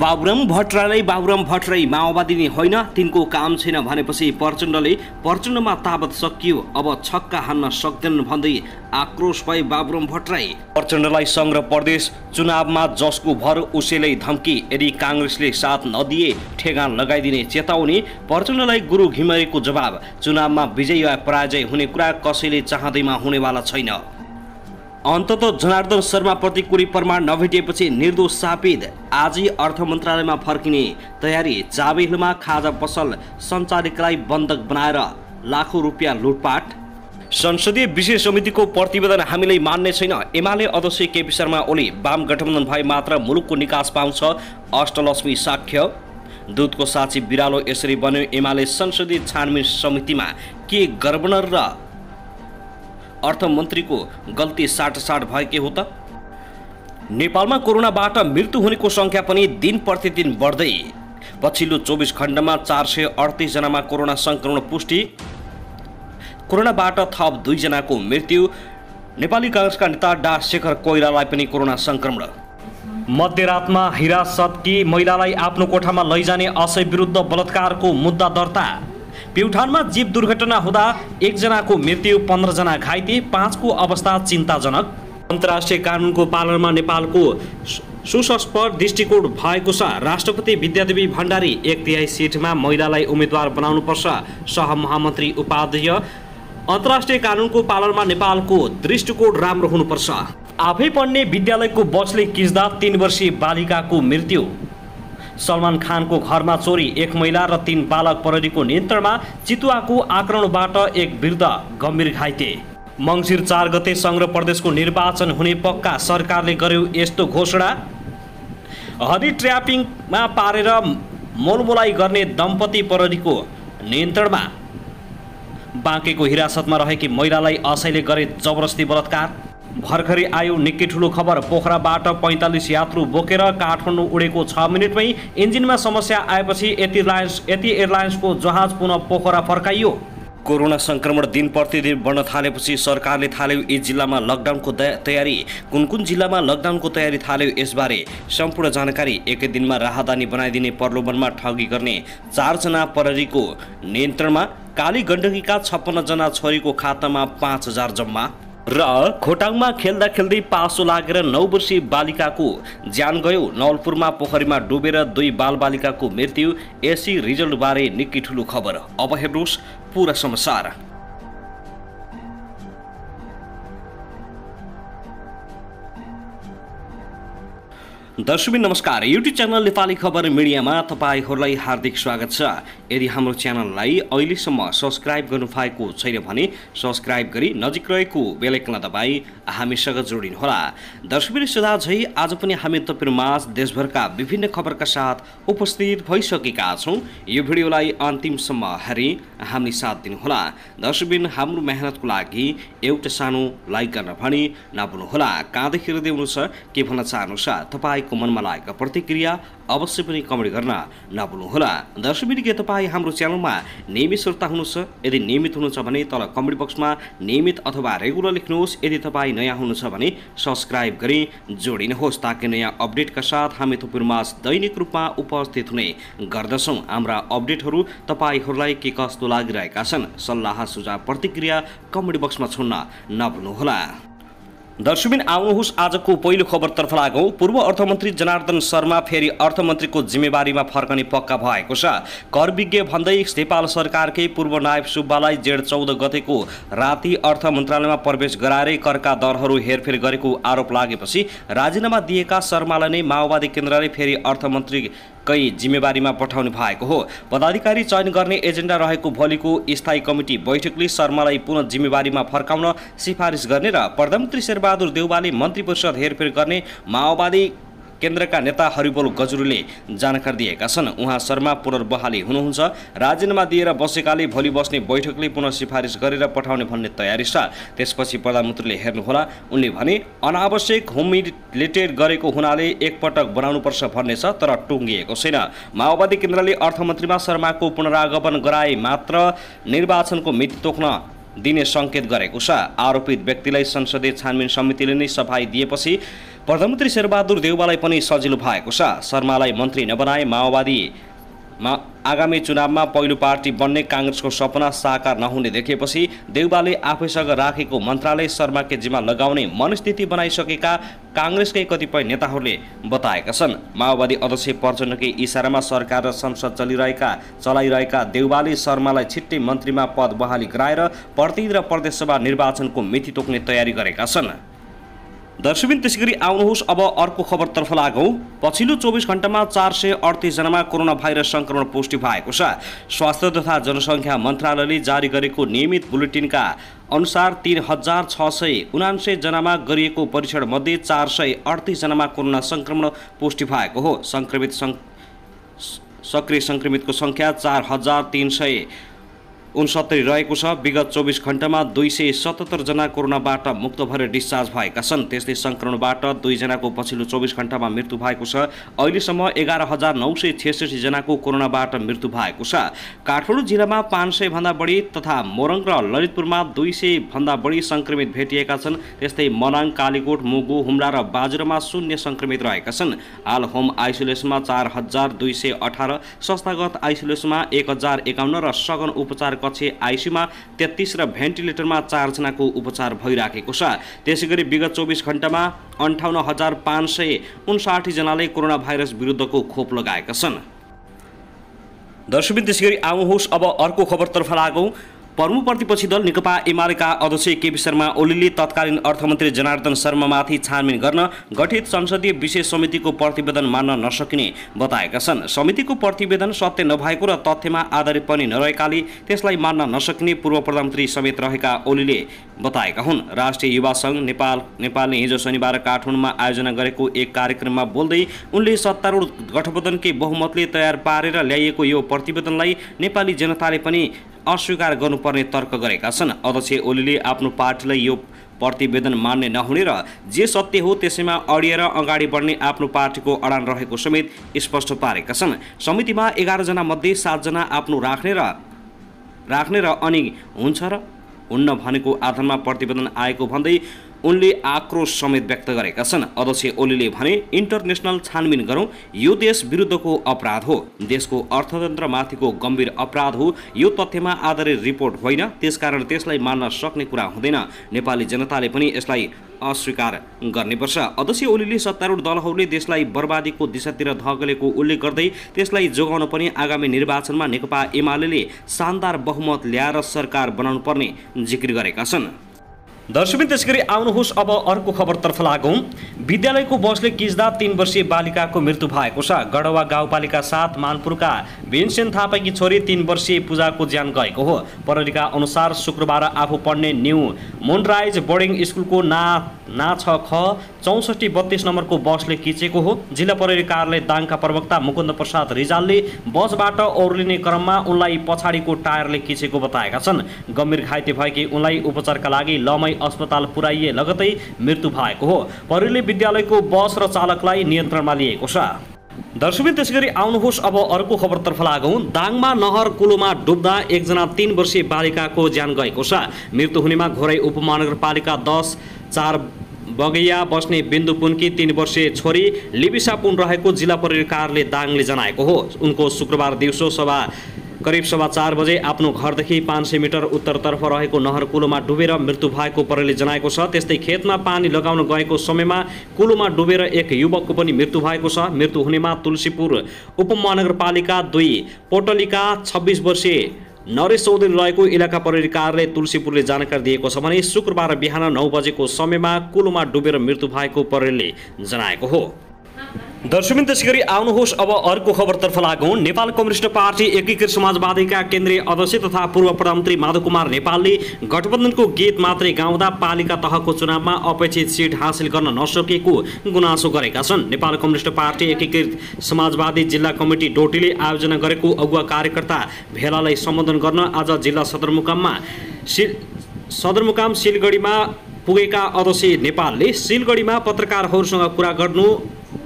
बाबुराम भट्टराई माओवादी नै होइन, तिनको काम छैन भनेपछि प्रचण्डमा ताबत सकियो, अब छक्का हान्न सक्दैनन् भन्दै आक्रोश भए बाबुराम भट्टराई। प्रचण्डलाई सङ्घ र प्रदेश चुनावमा जसको भर उसैलाई धम्की, यदि काङ्ग्रेसले साथ नदिए ठेगान लगाइदिने चेतावनी। प्रचण्डलाई गुरु घिमिरेको जवाब, चुनावमा विजय वा पराजय हुने कुरा कसैले चाहँदैमा हुनेवाला छैन। अन्तत जनार्दन शर्माप्रति कुनै प्रमाण नभेटिएपछि निर्दोष साबित, आजै अर्थ मन्त्रालयमा फर्किने तयारी। चाबी हिलमा खाजा पसल सञ्चालकलाई बन्धक बनाएर लाखौं रुपियाँ लुटपाट। संसदीय विशेष समितिको प्रतिवेदन हामीले मान्ने छैन, एमाले अध्यक्ष केपी शर्मा ओली। वाम गठबन्धन भए मात्र मुलुकको निकास पाउँछ, अष्टलक्ष्मी साक्ष्य। दूधको साक्षी बिरालो यसरी बन्यो, एमाले संसदीय छानबिन समितिमा के गडबड र अर्थमन्त्रीको गल्ती साटसाट भएकै हो त। नेपालमा कोरोनाबाट मृत्यु हुनेको संख्या पनि दिन प्रतिदिन बढ्दै, पछिल्लो 24 घण्टामा 438 जनामा कोरोना संक्रमण पुष्टि। कोरोनाबाट थप 2 जनाको मृत्यु। नेपाली कांग्रेसका नेता डा शेखर कोइरालाई पनि कोरोना संक्रमण। मध्यरातमा हिरासतकी महिलालाई आफ्नो कोठामा लैजाने असय विरुद्ध बलात्कारको मुद्दा दर्ता। प्युठानमा जीव दुर्घटना हुँदा 1 जनाको मृत्यु, 15 जना घाइते, 5 को अवस्था चिन्ताजनक। अन्तर्राष्ट्रिय कानुनको पालनमा नेपालको सुस्पष्ट दृष्टिकोण भएको छ। राष्ट्रपति विद्यादेवी भण्डारी 1/3 सिटमा महिलालाई उम्मेद्वार बनाउनुपर्छ, सहमहामन्त्री उपाध्यक्ष। अन्तर्राष्ट्रिय कानुनको पालनमा नेपालको दृष्टिकोण राम्रो हुनुपर्छ। आफै पढ्ने विद्यालयको बसले किच्दा 3 वर्षीय बालिकाको मृत्यु। सलमान खानको घरमा चोरी, 1 महिला र 3 बालक प्रहरीको नियन्त्रणमा। चितुवाको आक्रमणबाट 1 वृद्ध गम्भीर घाइते। मङ्सिर 4 गते सङ्घ र प्रदेशको निर्वाचन हुने पक्का, सरकारले गर्यो यस्तो घोषणा। हदी ट्र्यापिङमा पारेर मोलमोलाई गर्ने दम्पति प्रहरीको नियन्त्रणमा। बाँकेको हिरासतमा रहेकी महिलालाई असैले गरे जबरजस्ती बलात्कार। भर्खरै आयो निकै ठुलो खबर, पोखराबाट 45 यात्रु बोकेर काठमाडौँ उडेको 6 मिनटमै इन्जिनमा समस्या आएपछि यति एयरलाइन्सको जहाज पुनः पोखरा फर्काइयो। कोरोना संक्रमण दिन प्रतिदिन बढ्न थालेपछि सरकारले थाल्यो यी जिल्लामा लकडाउनको तयारी। कुन कुन जिल्लामा लकडाउनको तयारी थाल्यो, यसबारे सम्पूर्ण जानकारी। एकै दिनमा राहदानी बनाइदिने प्रलोभनमा ठगी गर्ने 4 जना प्रहरीको नियन्त्रणमा। काली गण्डकीका 56 जना छोरीको खातामा 5000 जम्मा। र खोटाङमा खेल्दा खेल्दै पासो लागेर 9 वर्षीय बालिकाको ज्यान गयो। नवलपुरमा पोखरीमा डुबेर 2 बालबालिकाको मृत्यु। एसी रिजल्टबारे निकै ठुलो खबर। अब हेर्नुहोस् पूरा समाचार। दर्शक नमस्कार, युट्युब च्यानल नेपाली खबर मिडियामा तपाईहरूलाई हार्दिक स्वागत छ। यदि हाम्रो च्यानललाई अहिलेसम्म सब्स्क्राइब गर्नुभएको छैन भने सब्स्क्राइब गरी नजिक रहेको बेल आइकन दबाई हामीसँग जोडिनुहोला। दर्शक सदा झै आज पनि हामी तपाईहरुमाझ देशभरका विभिन्न खबरका साथ उपस्थित भइसकेका छौं। यो भिडियोलाई अन्तिमसम्म हेरी हामी साथ दिनुहोला। दर्शक हाम्रो मेहनतको लागि एउटा सानो लाइक गर्न भनी नभुल्नुहोला। कहाँदेखि हेर्दै हुनुहुन्छ, के भन्न चाहनुहुन्छ, तपाईको मनमा लागेको प्रतिक्रिया अवश्य पनि कमेन्ट गर्न नभुल्नुहोला। दर्शक के तपाईँ हाम्रो च्यानलमा नियमित श्रोता हुनुहुन्छ? यदि नियमित हुनुहुन्छ भने तल कमेन्ट बक्समा नियमित अथवा रेगुलर लेख्नुहोस्। यदि तपाईँ नयाँ हुनुहुन्छ भने सब्स्क्राइब गरी जोडिनुहोस्, ताकि नयाँ अपडेटका साथ हामी तपाईहरुमाझ दैनिक रूपमा उपस्थित हुने गर्दछौँ। हाम्रा अपडेटहरू तपाईहरूलाई के कस्तो लागिरहेका छन्, सल्लाह सुझाव प्रतिक्रिया कमेन्ट बक्समा छोड्न नभुल्नुहोला। दर्शकबिन आउनुहोस् आजको पहिलो खबरतर्फ लागौं। पूर्व अर्थमन्त्री जनार्दन शर्मा फेरि अर्थमन्त्रीको जिम्मेवारीमा फर्कने पक्का भएको छ। कर विज्ञ भन्दै नेपाल सरकारकै पूर्व नायब सुब्बालाई जेठ 14 गतेको राति अर्थ मन्त्रालयमा प्रवेश गराएरै करका दरहरू हेरफेर गरेको आरोप लागेपछि राजीनामा दिएका शर्मालाई नै माओवादी केन्द्रले फेरि अर्थमन्त्री जिम्मेवारीमा पठाउने भएको हो। पदाधिकारी चयन गर्ने एजेन्डा रहेको भोलिको स्थायी कमिटी बैठकले शर्मालाई पुनः जिम्मेवारीमा फर्काउन सिफारिस गर्ने र प्रधानमन्त्री शेरबहादुर देउवाले मन्त्री परिषद हेरफेर गर्ने माओवादी केन्द्रका नेता हरिबोल गजुरले जानकारी दिएका छन्। उहाँ शर्मा पुनर्बहाली हुनुहुन्छ। राजीनामा दिएर बसेकाले भोलि बस्ने बैठकले पुनः सिफारिस गरेर पठाउने भन्ने तयारी छ। त्यसपछि प्रधानमन्त्रीले हेर्नुहोला। उनले भने अनावश्यक हुमिलेटेड गरेको हुनाले एकपटक बनाउनुपर्छ भन्ने छ, तर टुङ्गिएको छैन। माओवादी केन्द्रले अर्थमन्त्रीमा शर्माको पुनरागमन गराए मात्र निर्वाचनको मिति तोक्न दिने सङ्केत गरेको छ। आरोपित व्यक्तिलाई संसदीय छानबिन समितिले नै सफाई दिएपछि प्रधानमन्त्री शेरबहादुर देउवालाई पनि सजिलो भएको छ। शर्मालाई मन्त्री नबनाए माओवादीमा आगामी चुनावमा पहिलो पार्टी बन्ने काङ्ग्रेसको सपना साकार नहुने देखेपछि देउवाले आफैसँग राखेको मन्त्रालय शर्माकै जिम्मा लगाउने मनस्थिति बनाइसकेका काङ्ग्रेसकै कतिपय नेताहरूले बताएका छन्। माओवादी अध्यक्ष प्रचण्डकै इसारामा सरकार र संसद चलाइरहेका देउवाले शर्मालाई छिट्टै मन्त्रीमा पद बहाली गराएर प्रतिनिधि र प्रदेशसभा निर्वाचनको मिति तोक्ने तयारी गरेका छन्। दर्शकबिन त्यसैगरी आउनुहोस् अब अर्को खबरतर्फ लागौँ। पछिल्लो 24 घण्टामा 438 जनामा कोरोना भाइरस संक्रमण पुष्टि भएको छ। स्वास्थ्य तथा जनसङ्ख्या मन्त्रालयले जारी गरेको नियमित बुलेटिनका अनुसार 3679 जनामा गरिएको परीक्षण मध्ये 438 जनामा कोरोना संक्रमण पुष्टि भएको हो। सक्रिय संक्रमितको संख्या 4369 रहेको छ। विगत 24 घण्टामा 277 जना कोरोनाबाट मुक्त भएर डिस्चार्ज भएका छन्। त्यस्तै संक्रमणबाट 2 जनाको पछिल्लो 24 घण्टामा मृत्यु भएको छ। अहिलेसम्म 11966 जनाको कोरोनाबाट मृत्यु भएको छ। काठमाडौँ जिल्लामा 500 भन्दा बढी तथा मोरङ र ललितपुरमा 200 भन्दा बढी संक्रमित भेटिएका छन्। त्यस्तै मनाङ, कालीकोट, मुगु, हुम्ला र बाजुरामा 0 संक्रमित रहेका छन्। हाल होम आइसोलेसनमा 4218, संस्थागत आइसोलेसनमा 1051 र सघन उपचार कक्ष आइसियुमा 33 र भेन्टिलेटरमा 4 जनाको उपचार भइराखेको छ। त्यसैगरी विगत 24 घण्टामा 58559 जनाले कोरोना भाइरस विरुद्धको खोप लगाएका छन्। दर्शकबिन त्यसैगरी आउनुहोस् अब अर्को खबरतर्फ लागौँ। प्रमुखप्रतिपक्षी दल नेकपा एमालेका अध्यक्ष केपी शर्मा ओलीले तत्कालीन अर्थमन्त्री जनार्दन शर्मामाथि छानबिन गर्न गठित संसदीय विशेष समितिको प्रतिवेदन मान्न नसकिने बताएका छन्। समितिको प्रतिवेदन सत्य नभएको र तथ्यमा आधारित पनि नरहेकाले त्यसलाई मान्न नसकिने पूर्व प्रधानमन्त्री समेत रहेका ओलीले बताएका हुन्। राष्ट्रिय युवा सङ्घ नेपालले हिजो शनिबार काठमाडौँमा आयोजना गरेको एक कार्यक्रममा बोल्दै उनले सत्तारूढ गठबन्धनकै बहुमतले तयार पारेर ल्याइएको यो प्रतिवेदनलाई नेपाली जनताले पनि अस्वीकार गर्नुपर्ने तर्क गरेका छन्। अध्यक्ष ओलीले आफ्नो पार्टीलाई यो प्रतिवेदन मान्ने नहुने र जे सत्य हो त्यसैमा अडिएर अगाडि बढ्ने आफ्नो पार्टीको अडान रहेको समेत स्पष्ट पारेका छन्। समितिमा 11 जना मध्ये 7 जना आफ्नो राख्ने र अनि हुन्छ र हुन्न भनेको आधारमा प्रतिवेदन आएको भन्दै उनले आक्रोश समेत व्यक्त गरेका छन्। अध्यक्ष ओलीले भने इन्टरनेसनल छानबिन गरौँ, यो देश विरुद्धको अपराध हो, देशको अर्थतन्त्रमाथिको गम्भीर अपराध हो, यो तथ्यमा आधारित रिपोर्ट होइन, त्यसकारण त्यसलाई मान्न सक्ने कुरा हुँदैन। नेपाली जनताले पनि यसलाई अस्वीकार गर्नुपर्छ। अध्यक्ष ओलीले सत्तारूढ दलहरूले देशलाई बर्बादीको दिशातिर धकेलेको उल्लेख गर्दै त्यसलाई जोगाउन पनि आगामी निर्वाचनमा नेकपा एमाले शानदार बहुमत ल्याएर सरकार बनाउनु पर्ने जिकिर गरेका छन्। दर्शकबिन त्यसैगरी आउनुहोस् अब अर्को खबरतर्फ लागौँ। विद्यालयको बसले किच्दा 3 वर्षीय बालिकाको मृत्यु भएको छ। गढवा गाउँपालिका 7 मानपुरका भीमसेन थापाकी छोरी 3 वर्षीय पूजाको ज्यान गएको हो। प्रहरीका अनुसार शुक्रबार आफू पढ्ने न्यू मोनराइज बोर्डिङ स्कुलको ना 6 ख 6432 नम्बरको बसले किचेको हो। जिल्ला प्रहरी कार्यालय दाङका प्रवक्ता मुकुन्द प्रसाद रिजालले बसबाट ओर्लिने क्रममा उनलाई पछाडिको टायरले किचेको बताएका छन्। गम्भीर घाइते भएकी उनलाई उपचारका लागि लमई अस्पताल पुर्याइए लगतै मृत्यु भएको हो। प्रहरीले विद्यालयको बस र चालकलाई नियन्त्रणमा लिएको छ। दर्शकबिन त्यसैगरी आउनुहोस् अब अर्को खबरतर्फ लागौँ। दाङमा नहर कुलोमा डुब्दा 1 जना 3 वर्षीय बालिकाको ज्यान गएको छ। मृत्यु हुनेमा घोरै उपमहानगरपालिका 10-4 बगैया बस्ने बिन्दु पुनकी 3 वर्षीय छोरी लिबिसा पुन रहेको जिल्ला प्रहरी कार्यालय दाङले जनाएको हो। उनको शुक्रबार दिउँसो करिब 4:15 बजे आफ्नो घरदेखि 500 मिटर उत्तरतर्फ रहेको नहर कुलोमा डुबेर मृत्यु भएको प्रहरीले जनाएको छ। त्यस्तै खेतमा पानी लगाउन गएको समयमा कुलोमा डुबेर एक युवकको पनि मृत्यु भएको छ। मृत्यु हुनेमा तुलसीपुर उपमहानगरपालिका 2 पोटलीका 26 वर्षीय नरेश चौधरी रहेको इलाका प्रहरी कार्यालय तुलसीपुरले जानकारी दिएको छ भने शुक्रबार बिहान 9 बजेको समयमा कुलोमा डुबेर मृत्यु भएको प्रहरीले जनाएको हो। दर्शकबिन त्यसैगरी आउनुहोस् अब अर्को खबरतर्फ लागौँ। नेपाल कम्युनिस्ट पार्टी एकीकृत समाजवादीका केन्द्रीय अध्यक्ष तथा पूर्व प्रधानमन्त्री माधव कुमार नेपालले गठबन्धनको गीत मात्रै गाउँदा पालिका तहको चुनावमा अपेक्षित सिट हासिल गर्न नसकेको गुनासो गरेका छन्। नेपाल कम्युनिस्ट पार्टी एकीकृत समाजवादी जिल्ला कमिटी डोटीले आयोजना गरेको अगुवा कार्यकर्ता भेलालाई सम्बोधन गर्न आज जिल्ला सदरमुकाम सिलगढीमा पुगेका अध्यक्ष नेपालले सिलगढीमा पत्रकारहरूसँग कुरा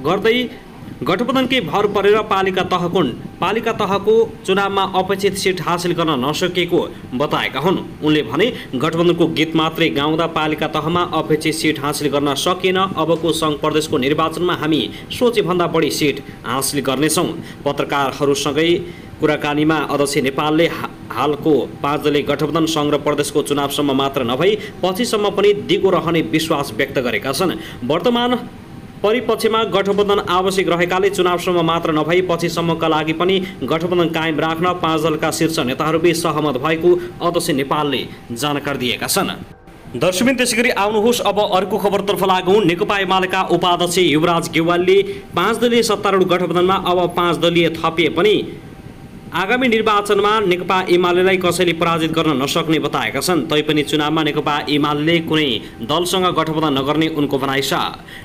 गर्दै गठबन्धनकै भर परेर पालिका तहको चुनावमा अपेक्षित सिट हासिल गर्न नसकेको बताएका हुन्। उनले भने गठबन्धनको गीत मात्रै गाउँदा पालिका तहमा अपेक्षित सिट हासिल गर्न सकिएन। अबको सङ्घ प्रदेशको निर्वाचनमा हामी सोचेभन्दा बढी सिट हासिल गर्नेछौँ। पत्रकारहरूसँगै कुराकानीमा अध्यक्ष नेपालले हालको 5 दलीय गठबन्धन सङ्घ र प्रदेशको चुनावसम्म मात्र नभई पछिसम्म पनि दिगो रहने विश्वास व्यक्त गरेका छन्। वर्तमान परिपक्षमा गठबन्धन आवश्यक रहेकाले चुनावसम्म मात्र नभई पछिसम्मका लागि पनि गठबन्धन कायम राख्न 5 दलका शीर्ष नेताहरूबीच सहमत भएको अध्यक्ष नेपालले जानकारी दिएका छन्। दर्शकबिन त्यसैगरी आउनुहोस् अब अर्को खबरतर्फ लागौँ। नेकपा एमालेका उपाध्यक्ष युवराज गेवालले 5 दलीय सत्तारूढ गठबन्धनमा अब 5 दलीय थपिए पनि आगामी निर्वाचनमा नेकपा एमालेलाई कसैले पराजित गर्न नसक्ने बताएका छन्। तैपनि चुनावमा नेकपा एमाले कुनै दलसँग गठबन्धन नगर्ने उनको भनाइ छ।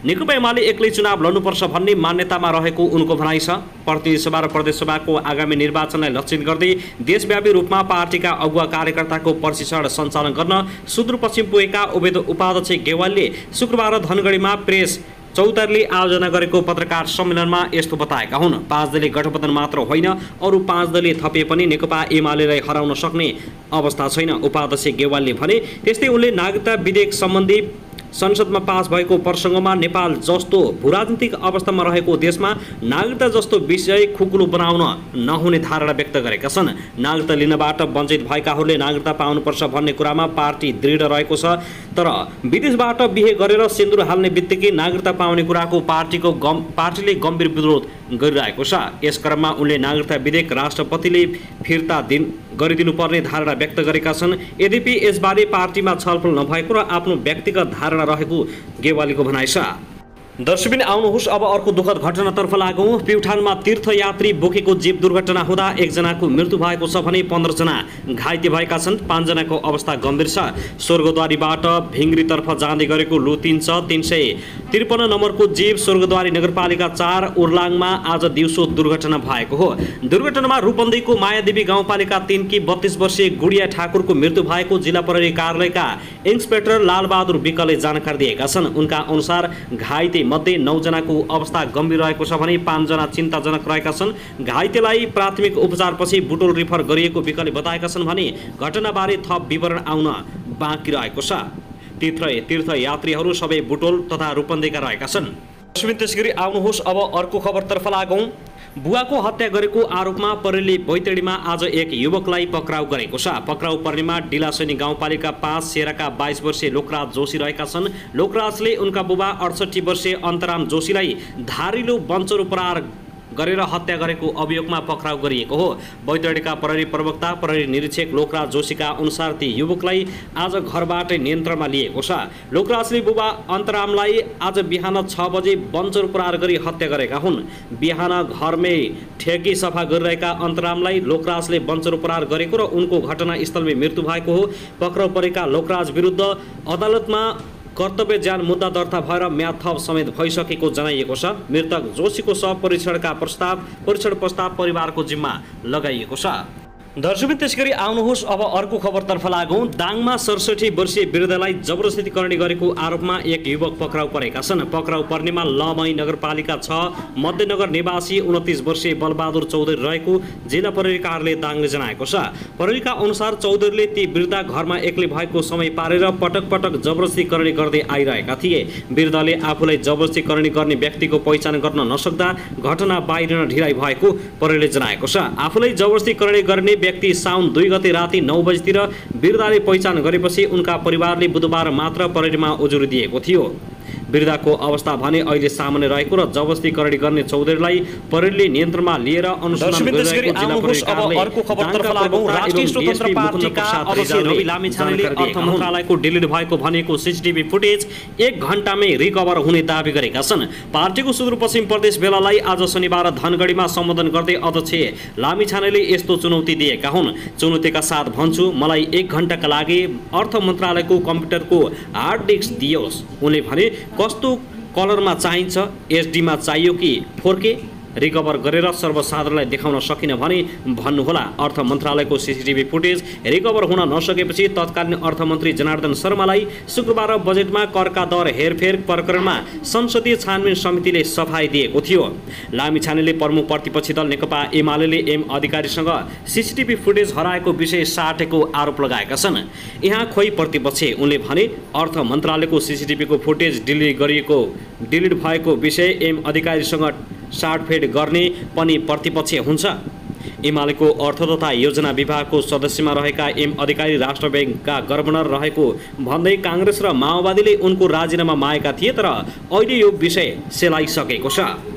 नेकपा एमाले एक्लै चुनाव लड्नुपर्छ भन्ने मान्यतामा रहेको उनको भनाइ छ। प्रतिनिधि सभा र प्रदेशसभाको आगामी निर्वाचनलाई लक्षित गर्दै देशव्यापी रूपमा पार्टीका अगुवा कार्यकर्ताको प्रशिक्षण सञ्चालन गर्न सुदूरपश्चिम पुगेका उपाध्यक्ष गेवालले शुक्रबार धनगढीमा प्रेस चौतारीले आयोजना गरेको पत्रकार सम्मेलनमा यस्तो बताएका हुन्। 5 दलीय गठबन्धन मात्र होइन, अरू 5 दलीय थपे पनि नेकपा एमालेलाई हराउन सक्ने अवस्था छैन। उपाध्यक्ष गेवालले भने त्यस्तै उनले नागरिकता विधेयक सम्बन्धी संसदमा पास भएको प्रसङ्गमा नेपाल जस्तो भूराजनीतिक अवस्थामा रहेको देशमा नागरिकता जस्तो विषय खुकुलो बनाउन नहुने धारणा व्यक्त गरेका छन्। नागरिकता लिनबाट वञ्चित भएकाहरूले नागरिकता पाउनुपर्छ भन्ने कुरामा पार्टी दृढ रहेको छ, तर विदेशबाट बिहे गरेर सिन्दुर हाल्ने बित्तिकै नागरिकता पाउने कुराको पार्टीले गम्भीर विरोध गरिरहेको छ। यस क्रममा उनले नागरिकता विधेयक राष्ट्रपतिले फिर्ता गरिदिनुपर्ने धारणा व्यक्त गरेका छन्। यद्यपि यसबारे पार्टीमा छलफल नभएको र आफ्नो व्यक्तिगत धारणा रहेको गेवालीको भनाइ छ। दर्शकबिन आउनुहोस् अब अर्को दुःखद घटनातर्फ लागौँ। प्युठानमा तीर्थयात्री बोकेको जीप दुर्घटना हुँदा 1 जनाको मृत्यु भएको छ भने 15 जना घाइते भएका छन्। 5 जनाको अवस्था गम्भीर छ। स्वर्गद्वारीबाट भिङ्ग्रीतर्फ जाँदै गरेको लु 353 नम्बरको जीप स्वर्गद्वारी नगरपालिका 4 उर्लाङमा आज दिउँसो दुर्घटना भएको हो। दुर्घटनामा रूपन्देहीको मायादेवी गाउँपालिका 3 की 32 वर्षीय गुडिया ठाकुरको मृत्यु भएको जिल्ला प्रहरी कार्यालयका इन्सपेक्टर लालबहादुर विकले जानकारी दिएका छन्। उनका अनुसार घाइते मध्ये 9 जनाको अवस्था गम्भीर रहेको छ भने 5 जना चिन्ताजनक रहेका छन्। घाइतेलाई प्राथमिक उपचारपछि बुटोल रिफर गरिएको विकले बताएका छन् भने घटनाबारे थप विवरण आउन बाँकी रहेको छ। तीर्थयात्रीहरू सबै बुटोल तथा रूपन्देहीका रहेका छन्। त्यसैगरी आउनुहोस् अब अर्को खबरतर्फ लागौँ। बुवाको हत्या गरेको आरोपमा प्रहरीले बैतडीमा आज एक युवकलाई पक्राउ गरेको छ। पक्राउ पर्नेमा डिलासैनी गाउँपालिका 5 सेराका 22 वर्षीय लोकराज जोशी रहेका छन्। लोकराजले उनका बुबा 68 वर्षीय अन्तराम जोशीलाई धारिलो बञ्चरो प्रहार गरेर हत्या गरेको अभियोगमा पक्राउ गरिएको हो। बैतडीका प्रहरी प्रवक्ता प्रहरी निरीक्षक लोकराज जोशीका अनुसार ती युवकलाई आज घरबाटै नियन्त्रणमा लिएको छ। लोकराजले बुबा अन्तरामलाई आज बिहान 6 बजे बञ्चरो प्रहार गरी हत्या गरेका हुन्। बिहान घरमै ठेकी सफा गरिरहेका अन्तरामलाई लोकराजले बञ्चरो प्रहार गरेको र उनको घटनास्थलमै मृत्यु भएको हो। पक्राउ परेका लोकराज विरुद्ध अदालतमा कर्तव्य ज्यान मुद्दा दर्ता भएर म्याद थप समेत भइसकेको जनाइएको छ। मृतक जोशीको शव परीक्षण प्रस्ताव परिवारको जिम्मा लगाइएको छ। दर्शकबिन त्यसैगरी आउनुहोस् अब अर्को खबरतर्फ लागौँ। दाङमा 67 वर्षीय वृद्धलाई जबरजस्ती करणी गरेको आरोपमा एक युवक पक्राउ परेका छन्। पक्राउ पर्नेमा लमई नगरपालिका 6 मध्यनगर निवासी 29 वर्षीय बलबहादुर चौधरी रहेको जिल्ला प्रहरी कार्यालय दाङले जनाएको छ। प्रहरीका अनुसार चौधरीले ती वृद्ध घरमा एक्लै भएको समय पारेर पटक पटक जबरजस्ती करणी गर्दै आइरहेका थिए। वृद्धले आफूलाई जबरजस्ती करणी गर्ने व्यक्तिको पहिचान गर्न नसक्दा घटना बाहिरिन ढिलाइ भएको प्रहरीले जनाएको छ। आफूलाई जबरजस्ती करणी गर्ने व्यक्ति साउन 2 गते राति 9 बजेतिर वृद्धले पहिचान गरेपछि उनका परिवारले बुधबार मात्र प्रहरीमा उजुरी दिएको थियो। वृद्धको अवस्था भने अहिले सामान्य रहेको र जबरजस्ती करणी गर्ने चौधरीलाई प्रहरीले नियन्त्रणमा लिएर अनुसन्धान गरिरहेको जिल्ला प्रहरी कार्यालय अर्को खबरतर्फ लागौँ। राष्ट्रिय स्वतन्त्र पार्टीका अध्यक्ष रवि लामिछानेले अर्थ मन्त्रालयको डिलिट भएको भनेको सीसीटीभी फुटेज 1 घण्टामै रिकभर हुने दाबी गरेका छन्। पार्टीको सुदूरपश्चिम प्रदेश बेलालाई आज शनिबार धनगढीमा सम्बोधन गर्दै अध्यक्ष लामिछानेले यस्तो चुनौती दिएका हुन्। चुनौतीका साथ भन्छु, मलाई 1 घण्टाका लागि अर्थ मन्त्रालयको कम्प्युटरको हार्ड डिस्क दियोस्। उनले भने कस्तो कलरमा चाहिन्छ, एचडीमा चाहियो कि 4K रिकभर गरेर सर्वसाधारणलाई देखाउन सकिन भनी भन्नुहोला। अर्थ मन्त्रालयको सीसीटीभी फुटेज रिकभर हुन नसकेपछि तत्कालीन अर्थमन्त्री जनार्दन शर्मालाई शुक्रबार बजेटमा करका दर हेरफेर प्रकरणमा संसदीय छानबिन समितिले सफाई दिएको थियो। लामिछानेले प्रमुख प्रतिपक्षी दल नेकपा एमाले एम अधिकारीसँग सीसीटीभी फुटेज हराएको विषय साटेको आरोप लगाएका छन्। यहाँ खोइ प्रतिपक्ष उनले भने अर्थ मन्त्रालयको सीसीटीभीको फुटेज डिलिट भएको विषय एम अधिकारीसँग साटफेड गर्ने पनि प्रतिपक्ष हुन्छ। एमालेको अर्थ तथा योजना विभागको सदस्यमा रहेका एम अधिकारी राष्ट्र ब्याङ्कका गभर्नर रहेको भन्दै काङ्ग्रेस र माओवादीले उनको राजीनामा मागेका थिए, तर अहिले यो विषय सेलाइसकेको छ।